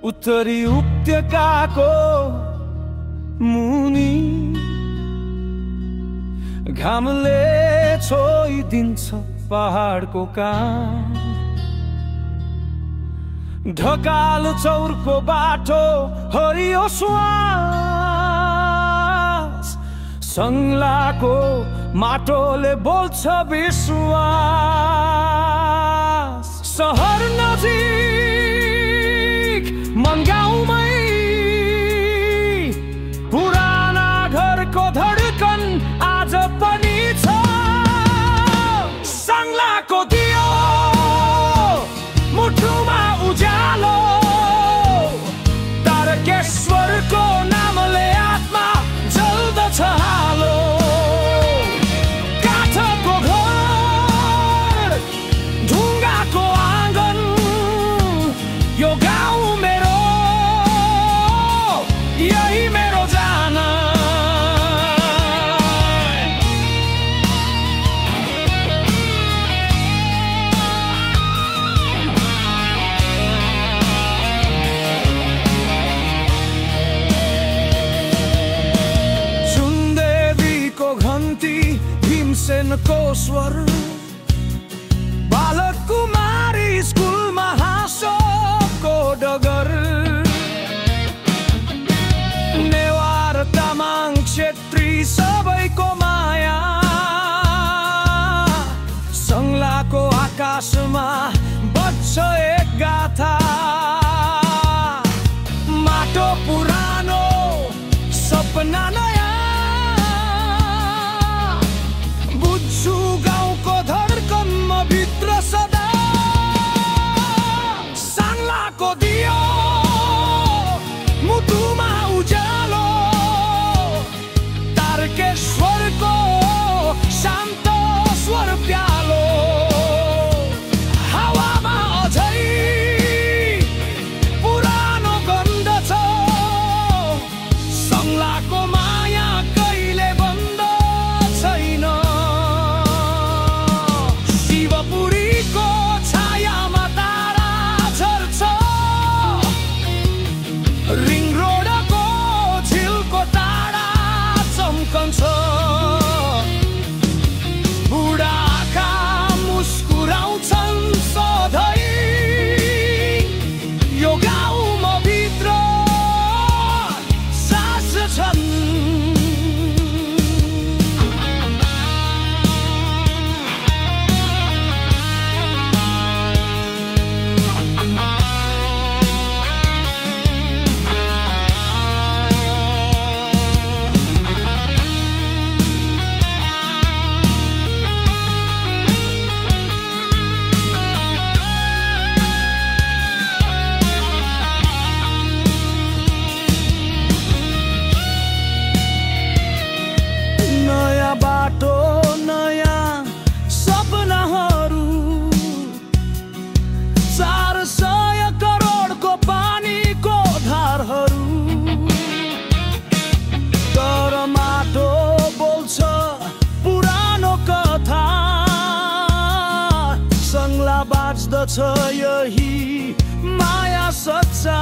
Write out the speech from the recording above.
उत्तरी उपत्यकाको मुनि घामले छोइदिन्छ पहाडको कान। ढकाल चौरको बाटो हरियो श्वास, सङ्लाको माटोले बोल्छ विश्वास। सहर नजिक मन गाउँमै पुराना घरको धडकन आज पनि छ। सङ्लाको दियो मुठुमा उज्यालो, तारकेश्वरको नामले आत्मा जल्दछ हालो। काठको घर ढुङ्गाको आँगन, यो गाउँ मेरो, यही मेरो जान। भीमसेनको स्वर, बालक कुमारी स्कुलमा हाँसोको डगर। नेवार तामाङ क्षेत्री सबैको माया, सङ्लाको आकाशमा बज्छ एक गाथा। माटो पुरानो सपना नयाँ, गाउँको धडकन म भित्र सदा। सङ्लाको दियो मुटुमा उज्यालो, तारकेश्वरको शान्त स्वर प्यालो। हावामा अझै पुरानो गन्ध छ, सङ्लाको माया कहिले बन्द छैन। शिवपुरीको छायामा तारा झर्छ, रिङ रोडको झिलको टाढा चम्कन्छ। बुढाका मुस्कुराउँछन् सधैँ, यो गाउँमा भित्र सास छन्। बाटो नयाँ सपनाहरू, 400 करोडको पानीको धारहरू। तर माटो बोल्छ पुरानो कथा, सङ्ला बाँच्दछ यही माया सच्चा।